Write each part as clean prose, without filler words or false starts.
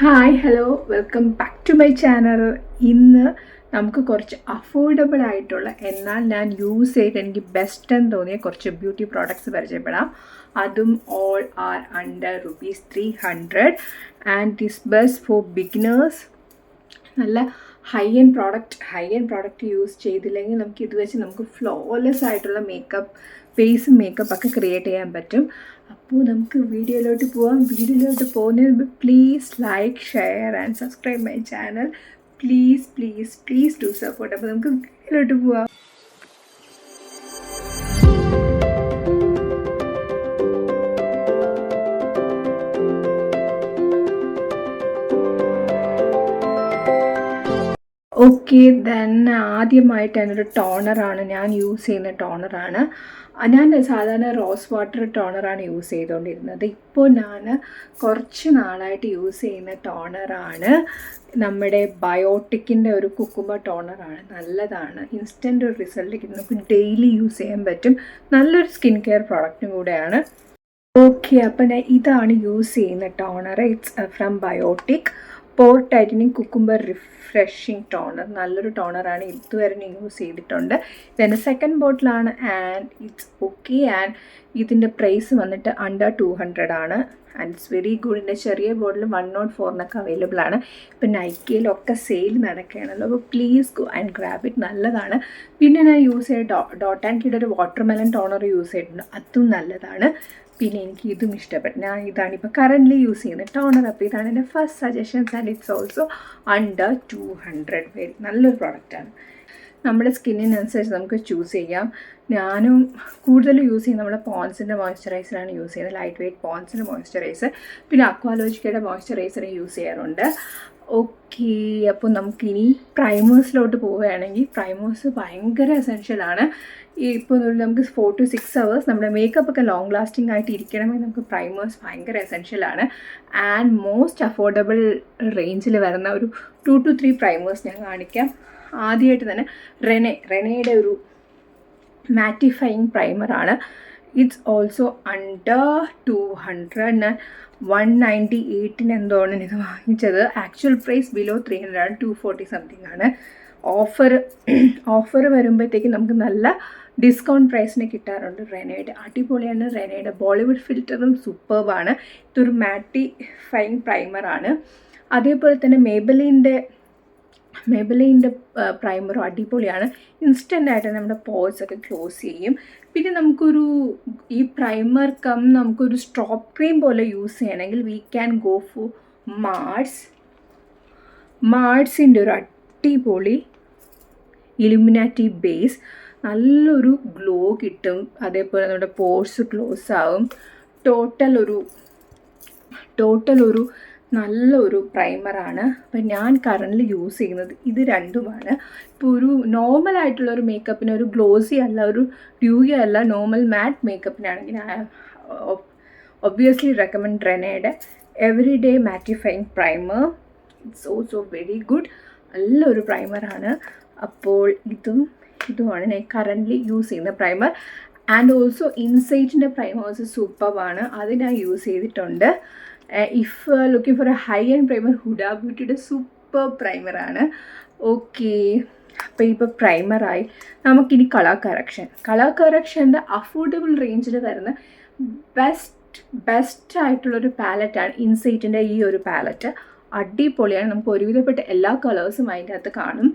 Hi hello welcome back to my channel. ഇന്ന് നമുക്ക് കുറച്ച് അഫോർഡബിൾ ആയിട്ടുള്ള എന്നാൽ ഞാൻ യൂസ് ചെയ്ത് എനിക്ക് ബെസ്റ്റ് എന്ന് തോന്നിയ കുറച്ച് ബ്യൂട്ടി പ്രോഡക്ട്സ് പരിചയപ്പെടാം. അതും all are under ₹300 and this best for beginners. നല്ല ഹൈ എൻഡ് പ്രോഡക്റ്റ് യൂസ് ചെയ്തില്ലെങ്കിൽ നമുക്ക് ഇത് വെച്ച് നമുക്ക് ഫ്ലോലെസ് ആയിട്ടുള്ള മേക്കപ്പ് ഫേസ് മേക്കപ്പ് ഒക്കെ ക്രിയേറ്റ് ചെയ്യാൻ പറ്റും. അപ്പോൾ നമുക്ക് വീഡിയോയിലോട്ട് പോവാം. വീഡിയോയിലോട്ട് പോകുന്നതിന് മുമ്പ് please like, share and subscribe my channel. Please do support. അപ്പോൾ നമുക്ക് വീഡിയോയിലോട്ട് പോവാം. ഓക്കെ, ദെൻ ആദ്യമായിട്ട് എന്നൊരു ടോണറാണ് ഞാൻ യൂസ് ചെയ്യുന്ന ടോണറാണ്. ഞാൻ സാധാരണ റോസ് വാട്ടർ ടോണറാണ് യൂസ് ചെയ്തുകൊണ്ടിരുന്നത്. ഇപ്പോൾ ഞാൻ കുറച്ച് നാളായിട്ട് യൂസ് ചെയ്യുന്ന ടോണറാണ് നമ്മുടെ ബയോട്ടിക്കിൻ്റെ ഒരു കുക്കുംബർ ടോണറാണ്. നല്ലതാണ്, ഇൻസ്റ്റൻറ്റ് റിസൾട്ട് കിട്ടും, നമുക്ക് ഡെയിലി യൂസ് ചെയ്യാൻ പറ്റും. നല്ലൊരു സ്കിൻ കെയർ പ്രോഡക്റ്റും കൂടെയാണ്. ഓക്കെ, അപ്പം ഞാൻ ഇതാണ് യൂസ് ചെയ്യുന്ന toner. It's from Biotique pore tightening cucumber refreshing toner. നല്ലൊരു ടോണറാണ്, ഇതുവരെ ഞാൻ യൂസ് ചെയ്തിട്ടുണ്ട്. ഇതിൻ്റെ സെക്കൻഡ് ബോട്ടിലാണ് ആൻഡ് ഇറ്റ്സ് ഓക്കെ. ആൻഡ് ഇതിൻ്റെ പ്രൈസ് വന്നിട്ട് അണ്ടർ 200 ആണ്. And it's very good. ഇതിൻ്റെ ചെറിയ ബോട്ടിൽ 104 അവൈലബിൾ ആണ്. ഇപ്പം നൈക്കയിലൊക്കെ സെയിൽ നടക്കുകയാണല്ലോ, അപ്പോൾ please go and grab it. നല്ലതാണ്. പിന്നെ ഞാൻ യൂസ് ചെയ്ത ഡോട്ട് ആൻഡ് കിയുടെ ഒരു വാട്ടർമെലൺ ടോണർ യൂസ് ചെയ്തിട്ടുണ്ട്, അതും നല്ലതാണ്. പിന്നെ എനിക്ക് ഇതും ഇഷ്ടപ്പെട്ടു. ഞാൻ ഇതാണ് ഇപ്പോൾ കറൻ്റ്ലി യൂസ് ചെയ്യുന്നത് ടോണർ. അപ്പോൾ ഇതാണ് എൻ്റെ first suggestions and it's also under 200. Very നല്ലൊരു പ്രോഡക്റ്റാണ്. നമ്മുടെ സ്കിന്നിനനുസരിച്ച് നമുക്ക് ചൂസ് ചെയ്യാം. ഞാനും കൂടുതൽ യൂസ് ചെയ്യുന്നത് നമ്മുടെ പോൺസിൻ്റെ മോയ്സ്ചറൈസറാണ് യൂസ് ചെയ്യുന്നത്. ലൈറ്റ് വെയ്റ്റ് പോൺസിൻ്റെ മോയ്സ്ചറൈസർ, പിന്നെ അക്വാലോജിക്കയുടെ മോയ്സ്ചറൈസർ യൂസ് ചെയ്യാറുണ്ട്. ഓക്കെ, അപ്പോൾ നമുക്കിനി പ്രൈമേഴ്സിലോട്ട് പോവുകയാണെങ്കിൽ പ്രൈമേഴ്സ് ഭയങ്കര എസെൻഷ്യലാണ്. ഇപ്പോൾ നമുക്ക് 4 to 6 hours നമ്മുടെ മേക്കപ്പ് ഒക്കെ ലോങ് ലാസ്റ്റിംഗ് ആയിട്ട് ഇരിക്കണമെങ്കിൽ നമുക്ക് പ്രൈമേഴ്സ് ഭയങ്കര എസെൻഷ്യലാണ്. ആൻഡ് മോസ്റ്റ് അഫോർഡബിൾ റേഞ്ചിൽ വരുന്ന ഒരു 2 to 3 പ്രൈമേഴ്സ് ഞാൻ കാണിക്കാം. ആദ്യമായിട്ട് തന്നെ റെനയുടെ ഒരു മാറ്റിഫൈയിങ് പ്രൈമറാണ്. It's also under 200. 198 എന്തോണ് ഇത് വാങ്ങിച്ചത്. ആക്ച്വൽ പ്രൈസ് ബിലോ 300 ആണ്, 240 സംതിങ് ആണ്. ഓഫർ വരുമ്പോഴത്തേക്കും നമുക്ക് നല്ല ഡിസ്കൗണ്ട് പ്രൈസിന് കിട്ടാറുണ്ട്. റെനയുടെ അടിപൊളിയാണ്. റെനയുടെ ബോളിവുഡ് ഫിൽറ്ററും സൂപ്പർബാണ്. ഇതൊരു മാറ്റിഫൈയിങ് പ്രൈമറാണ്. അതേപോലെ തന്നെ മേബലിൻ്റെ പ്രൈമറും അടിപൊളിയാണ്. ഇൻസ്റ്റൻ്റായിട്ട് നമ്മുടെ പോർസ് ഒക്കെ ക്ലോസ് ചെയ്യും. പിന്നെ നമുക്കൊരു ഈ പ്രൈമർ നമുക്കൊരു സ്ട്രോപ്പ് ക്രീം പോലെ യൂസ് ചെയ്യണമെങ്കിൽ വി ക്യാൻ ഗോ ഫോർ മാർസിൻ്റെ ഒരു അടിപൊളി ഇലുമിനാറ്റി ബേസ്. നല്ലൊരു ഗ്ലോ കിട്ടും. അതേപോലെ നമ്മുടെ പോർസ് ക്ലോസ് ആവും. ടോട്ടൽ ഒരു നല്ലൊരു പ്രൈമറാണ്. അപ്പം ഞാൻ കറൻ്റ് യൂസ് ചെയ്യുന്നത് ഇത് രണ്ടുമാണ്. ഇപ്പോൾ ഒരു നോർമലായിട്ടുള്ളൊരു മേക്കപ്പിന്, ഒരു ഗ്ലോസി അല്ല, ഒരു ഡ്യൂയി അല്ല, നോർമൽ മാറ്റ് മേക്കപ്പിനാണെങ്കിൽ ഒബ്വിയസ്ലി റെക്കമെൻഡ് റെനയുടെ everyday mattifying primer. It's also very good. നല്ലൊരു പ്രൈമറാണ്. അപ്പോൾ ഇതുമാണ് ഞാൻ കറൻ്റ് യൂസ് ചെയ്യുന്ന പ്രൈമർ. ആൻഡ് ഓൾസോ ഇൻസൈറ്റിൻ്റെ പ്രൈമേഴ്സ് സൂപ്പറാണ്, അത് ഞാൻ യൂസ് ചെയ്തിട്ടുണ്ട്. If looking for a high end primer, Huda ബ്യൂട്ടിയുടെ സൂപ്പർ പ്രൈമറാണ്. ഓക്കെ, അപ്പോൾ ഇപ്പോൾ പ്രൈമറായി. നമുക്കിനി കളർ കറക്ഷൻ്റെ അഫോർഡബിൾ റേഞ്ചിൽ വരുന്ന ബെസ്റ്റ് ആയിട്ടുള്ളൊരു പാലറ്റാണ് ഇൻസൈറ്റിൻ്റെ ഈ ഒരു പാലറ്റ്. അടിപൊളിയാണ്. നമുക്ക് ഒരുവിധപ്പെട്ട എല്ലാ കളേഴ്സും അതിൻ്റെ അകത്ത് കാണും.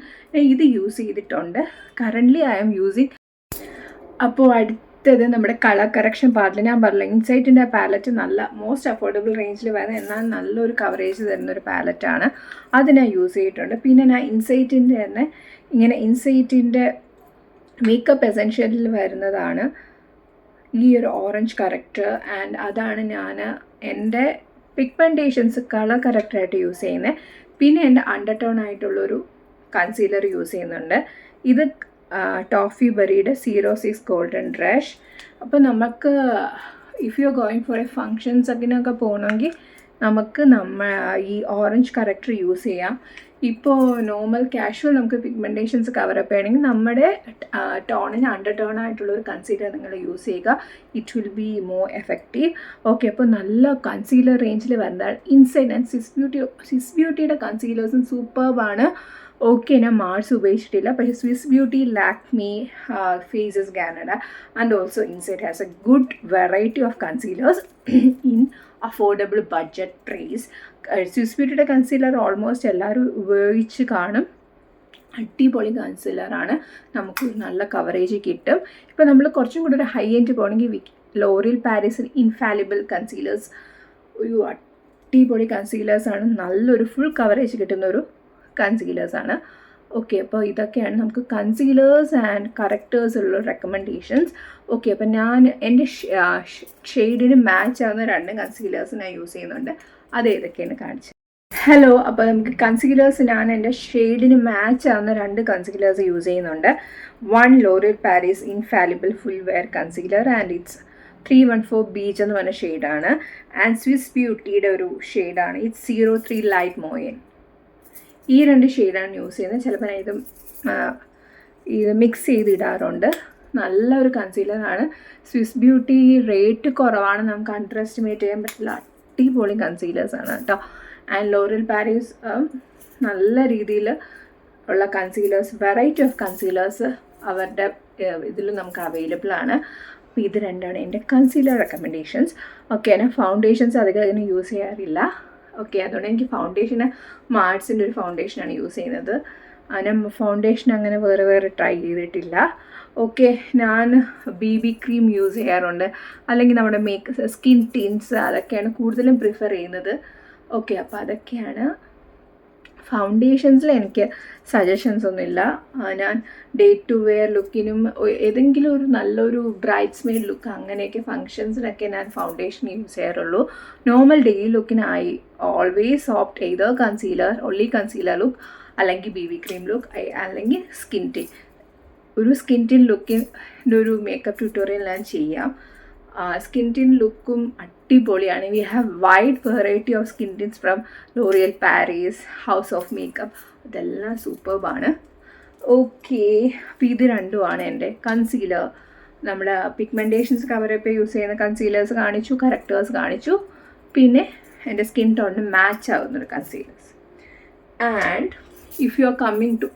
ഇത് യൂസ് ചെയ്തിട്ടുണ്ട്. Currently I am using. അപ്പോൾ അടുത്തത് നമ്മുടെ കളർ കറക്ഷൻ പാർട്ടിൽ ഞാൻ പറഞ്ഞില്ല, ഇൻസൈറ്റിൻ്റെ പാലറ്റ് നല്ല മോസ്റ്റ് അഫോർഡബിൾ റേഞ്ചിൽ വരുന്ന എന്നാൽ നല്ലൊരു കവറേജ് തരുന്നൊരു പാലറ്റാണ്. അത് ഞാൻ യൂസ് ചെയ്തിട്ടുണ്ട്. പിന്നെ ഞാൻ ഇൻസൈറ്റിൻ്റെ തന്നെ ഇൻസൈറ്റിൻ്റെ മേക്കപ്പ് എസെൻഷ്യലിൽ വരുന്നതാണ് ഈ ഒരു ഓറഞ്ച് കറക്റ്റർ. ആൻഡ് അതാണ് ഞാൻ എൻ്റെ പിഗ്മെൻറ്റേഷൻസ് കളർ കറക്റ്റായിട്ട് യൂസ് ചെയ്യുന്നത്. പിന്നെ എൻ്റെ അണ്ടർടോൺ ആയിട്ടുള്ളൊരു കൺസീലർ യൂസ് ചെയ്യുന്നുണ്ട്. ഇത് ടോഫി ബെറിയുടെ 06 ഗോൾഡൻ റഷ്. അപ്പോൾ നമുക്ക് if you are going four A functions അതിനൊക്കെ പോകണമെങ്കിൽ നമുക്ക് ഈ ഓറഞ്ച് കറക്റ്റർ യൂസ് ചെയ്യാം. ഇപ്പോൾ നോർമൽ കാഷ്വൽ നമുക്ക് പിഗ്മെൻറ്റേഷൻസ് കവറപ്പ് ചെയ്യണമെങ്കിൽ നമ്മുടെ ടോണിന് അണ്ടർ ടോൺ ആയിട്ടുള്ള ഒരു കൺസീലർ നിങ്ങൾ യൂസ് ചെയ്യുക. It will be more effective. Okay, അപ്പോൾ നല്ല കൺസീലർ റേഞ്ചിൽ വരുന്നതാണ് ഇൻസൈഡ് ആൻഡ് സ്വിസ് ബ്യൂട്ടിയുടെ കൺസീലേഴ്സും സൂപ്പർബാണ്. ഓക്കെ, ഞാൻ മാർസ് ഉപയോഗിച്ചിട്ടില്ല, പക്ഷേ Swiss Beauty, Lakme, Faces Canada and also Insight has a good variety of concealers in affordable budget price. Swiss ബ്യൂട്ടിയുടെ കൺസീലർ ഓൾമോസ്റ്റ് എല്ലാവരും ഉപയോഗിച്ച് കാണും. അടിപൊളി കൺസീലറാണ്, നമുക്ക് നല്ല കവറേജ് കിട്ടും. ഇപ്പോൾ നമ്മൾ കുറച്ചും കൂടി ഒരു ഹൈ എൻഡ് പോകണമെങ്കിൽ ലോറിയൽ പാരീസിൽ ഇൻഫാലിബിൾ കൺസീലേഴ്സ് ഒരു അടിപൊളി കൺസീലേഴ്സാണ്, നല്ലൊരു ഫുൾ കവറേജ് കിട്ടുന്ന ഒരു കൺസീലേഴ്സാണ്. ഓക്കെ, അപ്പോൾ ഇതൊക്കെയാണ് നമുക്ക് കൺസീലേഴ്സ് ആൻഡ് കറക്റ്റേഴ്സ് ഉള്ള റെക്കമെൻഡേഷൻസ്. ഓക്കെ, അപ്പോൾ ഞാൻ എൻ്റെ ഷെയ്ഡിന് മാച്ച് ആവുന്ന 2 കൺസീലേഴ്സ് ഞാൻ യൂസ് ചെയ്യുന്നുണ്ട്. അത് ഏതൊക്കെയാണ് കാണിച്ചത്. ഹലോ, അപ്പോൾ നമുക്ക് കൺസീലേഴ്സ് ഞാൻ എൻ്റെ ഷെയ്ഡിന് മാച്ച് ആവുന്ന 2 കൺസീലേഴ്സ് യൂസ് ചെയ്യുന്നുണ്ട്. 1 L'Oreal Paris Infallible full wear concealer and it's 314 beach എന്ന് പറഞ്ഞ ഷെയ്ഡാണ്. ആൻഡ് സ്വിസ് ബ്യൂട്ടിയുടെ ഒരു ഷെയ്ഡാണ്, ഇറ്റ്സ് 03 ലൈറ്റ് മോയൻ. ഈ 2 ഷെയ്ഡാണ് യൂസ് ചെയ്യുന്നത്. ചിലപ്പോൾ ഞാൻ ഇത് മിക്സ് ചെയ്തിടാറുണ്ട്. നല്ലൊരു കൺസീലറാണ്. സ്വിസ് ബ്യൂട്ടി റേറ്റ് കുറവാണ്, നമുക്ക് അണ്ടർ എസ്റ്റിമേറ്റ് ചെയ്യാൻ പറ്റില്ല. അടിപൊളി കൺസീലേഴ്സാണ് കേട്ടോ. ആൻഡ് ലോറിയൽ പാരീസ് നല്ല രീതിയിൽ ഉള്ള കൺസീലേഴ്സ്, വെറൈറ്റി ഓഫ് കൺസീലേഴ്സ് അവരുടെ ഇതിൽ നമുക്ക് അവൈലബിൾ ആണ്. അപ്പോൾ ഇത് 2ആണ് എൻ്റെ കൺസീലർ റെക്കമെൻഡേഷൻസ്. ഓക്കെ, ഞാൻ ഫൗണ്ടേഷൻസ് അധികം അതിന് യൂസ് ചെയ്യാറില്ല. ഓക്കെ, അതുകൊണ്ട് എനിക്ക് ഫൗണ്ടേഷന് മാർസിൻ്റെ ഒരു ഫൗണ്ടേഷനാണ് യൂസ് ചെയ്യുന്നത്. ഞാൻ ഫൗണ്ടേഷൻ അങ്ങനെ വേറെ ട്രൈ ചെയ്തിട്ടില്ല. ഓക്കെ, ഞാൻ BB ക്രീം യൂസ് ചെയ്യാറുണ്ട്, അല്ലെങ്കിൽ നമ്മുടെ സ്കിൻ ടിൻസ്, അതൊക്കെയാണ് കൂടുതലും പ്രിഫർ ചെയ്യുന്നത്. ഓക്കെ, അപ്പോൾ അതൊക്കെയാണ്. ഫൗണ്ടേഷൻസിൽ എനിക്ക് സജഷൻസ് ഒന്നുമില്ല. ഞാൻ ഡേ ടു വെയർ ലുക്കിനും ഏതെങ്കിലും ഒരു നല്ലൊരു ബ്രൈറ്റ്സ് മെയ്ഡ് ലുക്ക് അങ്ങനെയൊക്കെ ഫങ്ഷൻസിനൊക്കെ ഞാൻ ഫൗണ്ടേഷൻ യൂസ് ചെയ്യാറുള്ളൂ. നോർമൽ ഡെയിലി ലുക്കിനായി ഓൾവേസ് ഓപ്റ്റ് ചെയ്ത് ഒൺലി കൺസീലർ ലുക്ക്, അല്ലെങ്കിൽ BB ക്രീം ലുക്ക്, അല്ലെങ്കിൽ സ്കിൻ ടിൻ. ഒരു സ്കിൻ ടിൻ ലുക്കിൻ്റെ ഒരു മേക്കപ്പ് ട്യൂട്ടോറിയൽ ഞാൻ ചെയ്യാം. സ്കിൻ ടിൻ ലുക്കും അടിപൊളിയാണ്. We have wide variety of skin tints from L'Oreal Paris, House of Makeup, ഇതെല്ലാം സൂപ്പർബാണ്. ഓക്കെ, അപ്പോൾ ഇത് 2ആണ് എൻ്റെ കൺസീലർ. നമ്മുടെ പിഗ്മെൻറ്റേഷൻസ് കവറപ്പ് യൂസ് ചെയ്യുന്ന കൺസീലേഴ്സ് കാണിച്ചു, കറക്റ്റേഴ്സ് കാണിച്ചു, പിന്നെ എൻ്റെ സ്കിൻ ടോണിന് മാച്ച് ആവുന്നൊരു concealers. And if you are coming to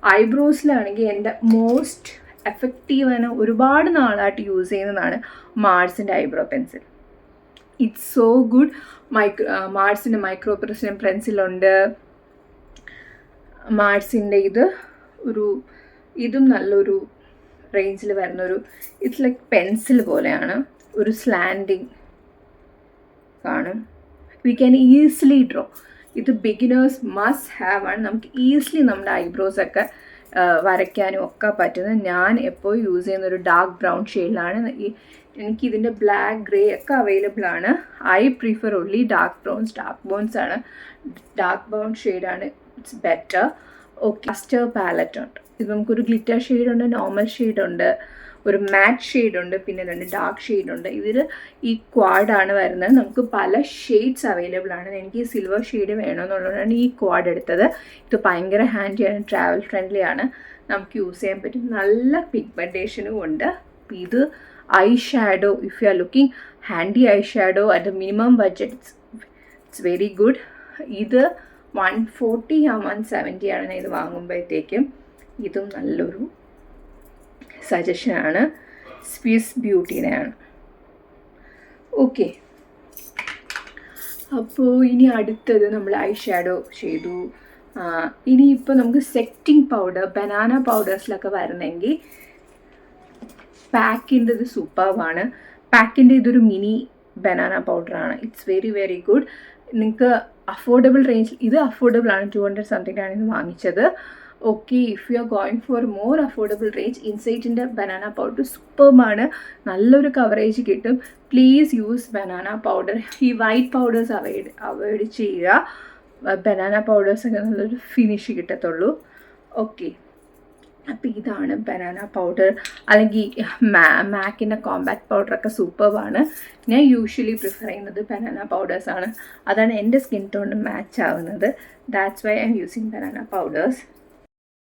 ഐബ്രോസിലാണെങ്കിൽ എൻ്റെ മോസ്റ്റ് എഫക്റ്റീവാണ്, ഒരുപാട് നാളായിട്ട് യൂസ് ചെയ്യുന്നതാണ് മാർസിൻ്റെ eyebrow pencil. It's so good. മാർസിൻ്റെ മൈക്രോ പ്രസിഷൻ പെൻസിലുണ്ട്. മാർസിൻ്റെ ഇതും നല്ലൊരു റേഞ്ചിൽ വരുന്നൊരു, ഇറ്റ്സ് ലൈക്ക് പെൻസിൽ പോലെയാണ്, ഒരു സ്ലാൻഡിങ് കാണും. We can easily draw. ഇത് ബിഗിനേഴ്സ് മസ്റ്റ് ഹാവ് ആണ്. നമുക്ക് ഈസിലി നമ്മുടെ ഐബ്രോസൊക്കെ വരയ്ക്കാനും ഒക്കെ പറ്റുന്നത്. ഞാൻ എപ്പോഴും യൂസ് ചെയ്യുന്നൊരു ഡാർക്ക് ബ്രൗൺ ഷെയ്ഡിലാണ്. എനിക്കിതിൻ്റെ ബ്ലാക്ക് ഗ്രേ ഒക്കെ അവൈലബിൾ ആണ്. I prefer only dark browns ആണ്. ഡാർക്ക് ബ്രൗൺ ഷെയ്ഡാണ് it's better. Okay, master palette ഉണ്ട്. ഇത് നമുക്കൊരു ഗ്ലിറ്റർ ഷെയ്ഡുണ്ട്, നോർമൽ ഷെയ്ഡുണ്ട്, ഒരു മാറ്റ് ഷെയ്ഡുണ്ട്, പിന്നെ 2 ഡാർക്ക് ഷെയ്ഡുണ്ട്. ഇതിൽ ഈ ക്വാഡാണ് വരുന്നത്. നമുക്ക് പല ഷെയ്ഡ്സ് അവൈലബിൾ ആണ്. എനിക്ക് ഈ സിൽവർ ഷെയ്ഡ് വേണമെന്നുള്ളതാണ് ഈ ക്വാഡ് എടുത്തത്. ഇത് ഭയങ്കര ഹാൻഡിയാണ്, ട്രാവൽ ഫ്രണ്ട്ലി ആണ്, നമുക്ക് യൂസ് ചെയ്യാൻ പറ്റും. നല്ല പിഗ്മെൻറ്റേഷനും ഉണ്ട്. ഇത് I shadow, if you are looking handy I shadow at minimum budget, it's very good. ഇത് 140 ആ 170 ആണ് ഇത് വാങ്ങുമ്പോഴത്തേക്കും. ഇതും നല്ലൊരു സജഷനാണ്. സ്വിസ് ബ്യൂട്ടിയുടെയാണ്. ഓക്കെ, അപ്പോൾ ഇനി അടുത്തത് നമ്മൾ ഐ ഷാഡോ ചെയ്തു. ഇനിയിപ്പോൾ നമുക്ക് സെറ്റിംഗ് പൗഡർ, ബനാന പൗഡേഴ്സിലൊക്കെ വരുന്നെങ്കിൽ പാക്കിൻ്റെ ഇത് സൂപ്പർവാണ്. പാക്കിൻ്റെ ഇതൊരു മിനി ബനാന പൗഡറാണ്. It's very very good. നിങ്ങൾക്ക് അഫോർഡബിൾ റേഞ്ചിൽ, ഇത് അഫോർഡബിൾ ആണ്, 200 സംതിങ് ആണ് ഇത് വാങ്ങിച്ചത്. Okay, if you are going for more affordable range, ഇൻസൈറ്റിൻ്റെ ബനാന പൗഡർ സൂപ്പർമാണ്, നല്ലൊരു കവറേജ് കിട്ടും. Please use banana powder. ഈ വൈറ്റ് പൗഡേഴ്സ് അവോയ്ഡ് ചെയ്യുക. ബനാന പൗഡേഴ്സൊക്കെ നല്ലൊരു ഫിനിഷ് കിട്ടത്തുള്ളൂ. ഓക്കെ, അപ്പോൾ ഇതാണ് ബനാന പൗഡർ, അല്ലെങ്കിൽ മാക്കിൻ്റെ കോമ്പാക്ട് പൗഡറൊക്കെ സൂപ്പർവാണ്. ഞാൻ യൂഷ്വലി പ്രിഫർ ചെയ്യുന്നത് ബനാന പൗഡേഴ്സാണ്. അതാണ് എൻ്റെ സ്കിൻ ടോണിന് മാച്ച് ആവുന്നത്. That's why I M using banana powders.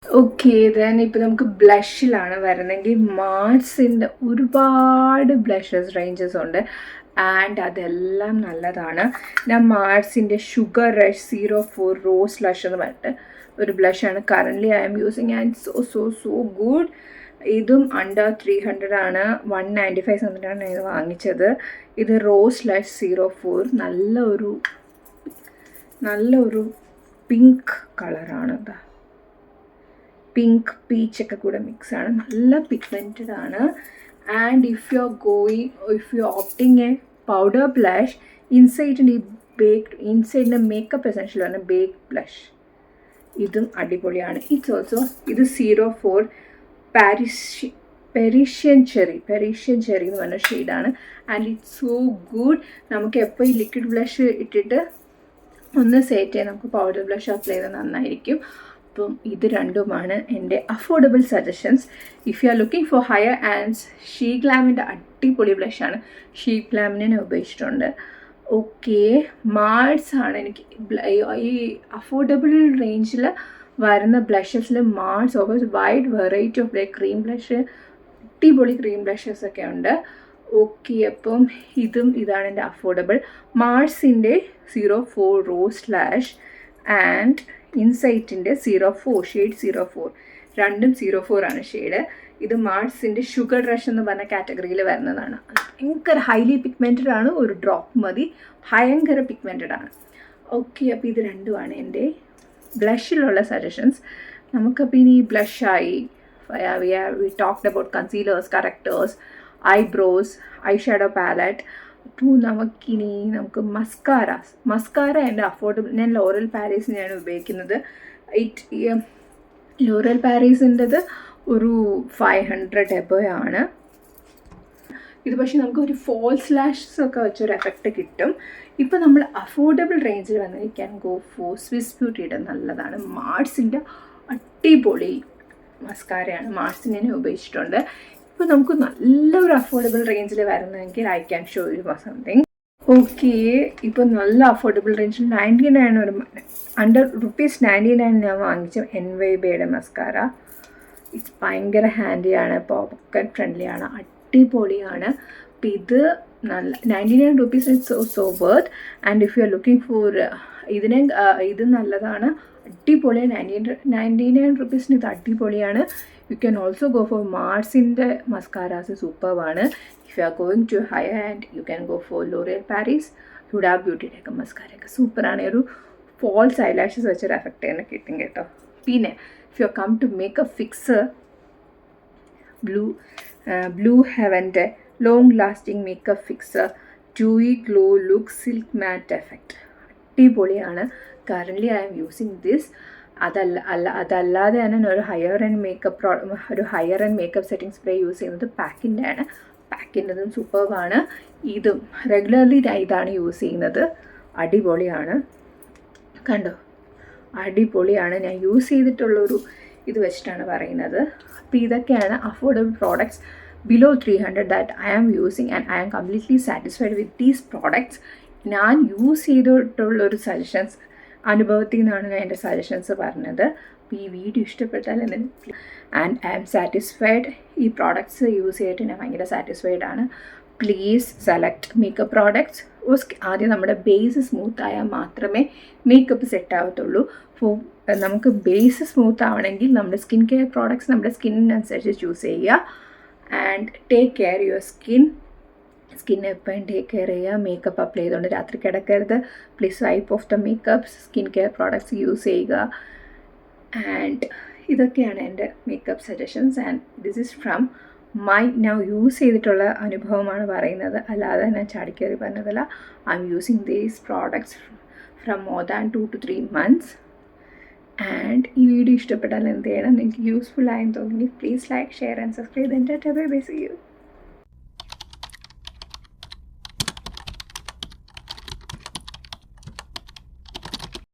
Okay, then ഇപ്പോൾ നമുക്ക് ബ്ലഷിലാണ് വരുന്നെങ്കിൽ മാർസിൻ്റെ ഒരുപാട് ബ്ലഷസ് റേഞ്ചസ് ഉണ്ട് ആൻഡ് അതെല്ലാം നല്ലതാണ്. ഞാൻ മാർസിൻ്റെ ഷുഗർ റഷ് 04 റോസ് ബ്ലഷ് എന്ന് പറഞ്ഞിട്ട് ഒരു ബ്ലഷാണ് currently I'm using and so good. ഇതും അണ്ടർ 300 ആണ്, 195 സംതിങ്ങാണ് ഇത് വാങ്ങിച്ചത്. ഇത് റോസ് ബ്ലഷ് 04, നല്ലൊരു പിങ്ക് കളറാണ്. ഇതാ പിങ്ക് പീച്ചൊക്കെ കൂടെ മിക്സാണ്, നല്ല പിഗ്മെൻറ്റഡ് ആണ്. And if you are opting a powder blush, ഇൻസൈഡിൻ്റെ മേക്കപ്പ് എസെൻഷ്യൽ ആണ് ബേക്ക് ബ്ലഷ്. ഇതും അടിപൊളിയാണ്. ഇത് 04 പെരീഷ്യൻ ചെറി എന്ന് പറഞ്ഞ ഷെയ്ഡാണ് ആൻഡ് ഇറ്റ്സ് സോ ഗുഡ്. നമുക്ക് എപ്പോൾ ഈ ലിക്വിഡ് ബ്ലഷ് ഇട്ടിട്ട് ഒന്ന് സെറ്റ് ചെയ്യാൻ നമുക്ക് പൗഡർ ബ്ലഷ് അപ്ലൈ ചെയ്താൽ നന്നായിരിക്കും. അപ്പം ഇത് രണ്ടുമാണ് എൻ്റെ affordable suggestions. If you are looking for higher ends, She ഗ്ലാമിൻ്റെ അടിപൊളി ബ്ലഷാണ്. ഷീ ഗ്ലാമിനെ ഞാൻ ഉപയോഗിച്ചിട്ടുണ്ട്. ഓക്കെ, മാർസ് ആണ് എനിക്ക് ഈ അഫോർഡബിൾ റേഞ്ചിൽ വരുന്ന ബ്ലഷസിൽ Mars offers wide variety of cream blush, അടിപൊളി ക്രീം ബ്ലഷസ് ഒക്കെ ഉണ്ട്. ഓക്കെ, അപ്പം ഇതാണ് എൻ്റെ അഫോർഡബിൾ. മാർസിൻ്റെ 04 റോസ് ലാഷ് ആൻഡ് ഇൻസൈറ്റിൻ്റെ 04 ഷെയ്ഡ് 04, രണ്ടും 04 ആണ് ഷെയ്ഡ്. ഇത് മാർസിൻ്റെ ഷുഗർ റഷ് എന്ന് പറഞ്ഞ കാറ്റഗറിയിൽ വരുന്നതാണ്. ഭയങ്കര ഹൈലി പിഗ്മെൻറ്റഡ് ആണ്, ഒരു ഡ്രോപ്പ് മതി, ഭയങ്കര പിഗ്മെൻറ്റഡ് ആണ്. ഓക്കെ, അപ്പോൾ ഇത് രണ്ടുമാണ് എൻ്റെ ബ്ലഷിലുള്ള സജഷൻസ്. നമുക്കപ്പോൾ ഇനി ബ്ലഷായി, we talked about concealers, correctors, eyebrows, eye shadow palette. അപ്പോൾ നമുക്ക് മസ്കാര എൻ്റെ അഫോർഡബിൾ. ഞാൻ ലോറൽ പാരീസിനെയാണ് ഉപയോഗിക്കുന്നത്. ലോറൽ പാരീസിൻ്റെത് ഒരു 500 എബോയാണ്. ഇത് പക്ഷേ നമുക്ക് ഒരു ഫോൾസ് ലാഷസ് ഒക്കെ വെച്ചൊരു എഫക്റ്റ് കിട്ടും. ഇപ്പോൾ നമ്മൾ അഫോർഡബിൾ റേഞ്ചിൽ വന്നിരിക്കാൻ ഗോ ഫോർ സ്വിസ് ബ്യൂട്ടിയുടെ നല്ലതാണ്. മാർസിൻ്റെ അടിപൊളി മസ്കാരയാണ്, മാർസിനെ ഞാൻ ഉപയോഗിച്ചിട്ടുണ്ട്. ഇപ്പോൾ നമുക്ക് നല്ലൊരു അഫോർഡബിൾ റേഞ്ചിൽ വരുന്നതെങ്കിൽ I can show you something. Okay, ഇപ്പോൾ നല്ല അഫോർഡബിൾ റേഞ്ചിൽ 99 ഒരു അണ്ടർ ₹99 ഞാൻ വാങ്ങിച്ച എൻവൈബയുടെ മസ്കാര. ഇറ്റ്സ് ഭയങ്കര ഹാൻഡിയാണ്, പോക്കറ്റ് ഫ്രണ്ട്ലിയാണ്, അടിപൊളിയാണ്. അപ്പോൾ ഇത് നല്ല ₹99 it's so worth. And if you are looking for ഇത് നല്ലതാണ്, അടിപൊളിയാണ്. ₹99 ഇത് അടിപൊളിയാണ്. You can also go for മാർസിൻ്റെ മസ്കാരാസ്, സൂപ്പർവാണ്. If you are going to higher end you can go for L'Oreal Paris, Huda ബ്യൂട്ടിയുടെയൊക്കെ മസ്കാരയൊക്കെ സൂപ്പറാണ്. ഒരു ഫോൾസ് ഐലാഷസ് വെച്ചൊരു എഫക്റ്റ് തന്നെ കിട്ടും കേട്ടോ. പിന്നെ if you come to make a fixer, blue heavenന്റെ long lasting makeup fixer dewy glow look silk matte effect, അടിപൊളിയാണ്. Currently I'm using this. അതല്ലാതെ തന്നെ ഒരു higher and makeup setting spray use ചെയ്യുന്നത് പാക്കിൻ്റെ ആണ്. പാക്കിൻ്റെതും സൂപ്പർവാണ്. ഇതും റെഗുലർലി ഇതാണ് യൂസ് ചെയ്യുന്നത്, അടിപൊളിയാണ്. കണ്ടോ, അടിപൊളിയാണ്. ഞാൻ യൂസ് ചെയ്തിട്ടുള്ളൊരു ഇത് വെച്ചിട്ടാണ് പറയുന്നത്. അപ്പോൾ ഇതൊക്കെയാണ് affordable products below 300 that I am using and I am completely satisfied with these products. ഞാൻ യൂസ് ചെയ്തിട്ടുള്ളൊരു സജഷൻസ്, അനുഭവത്തിൽ നിന്നാണ് ഞാൻ എൻ്റെ സജഷൻസ് പറഞ്ഞത്. അപ്പോൾ ഈ വീഡിയോ ഇഷ്ടപ്പെട്ടാൽ ആൻഡ് ഐ ആം സാറ്റിസ്ഫൈഡ്. ഈ പ്രോഡക്ട്സ് യൂസ് ചെയ്തിട്ട് ഞാൻ ഭയങ്കര സാറ്റിസ്ഫൈഡ് ആണ്. Please select makeup products. ആദ്യം നമ്മുടെ ബേസ് സ്മൂത്ത് ആയാൽ മാത്രമേ മേക്കപ്പ് സെറ്റ് ആവത്തുള്ളൂ. നമുക്ക് ബേസ് സ്മൂത്ത് ആവണമെങ്കിൽ നമ്മുടെ സ്കിൻ കെയർ പ്രോഡക്ട്സ് നമ്മുടെ സ്കിന്നിനനുസരിച്ച് ചൂസ് ചെയ്യുക. And take care your skin എപ്പോഴും ടേക്ക് കെയർ ചെയ്യുക. മേക്കപ്പ് അപ്ലൈ ചെയ്തുകൊണ്ട് രാത്രി കിടക്കരുത്. Please wipe off the makeup. Skin care products use ചെയ്യുക. ആൻഡ് ഇതൊക്കെയാണ് എൻ്റെ makeup suggestions. And this is from ഞാൻ യൂസ് ചെയ്തിട്ടുള്ള അനുഭവമാണ് പറയുന്നത്, അല്ലാതെ ഞാൻ ചാടിക്കയറി പറഞ്ഞതല്ല. I'm using these products from more than 2 to 3 months. And ഈ വീഡിയോ ഇഷ്ടപ്പെട്ടാൽ എന്ത് ചെയ്യണം, നിങ്ങൾക്ക് യൂസ്ഫുൾ ആയെന്ന് തോന്നി please like, share and subscribe. എൻ്റെ ബൈ ബൈ, സീ യു.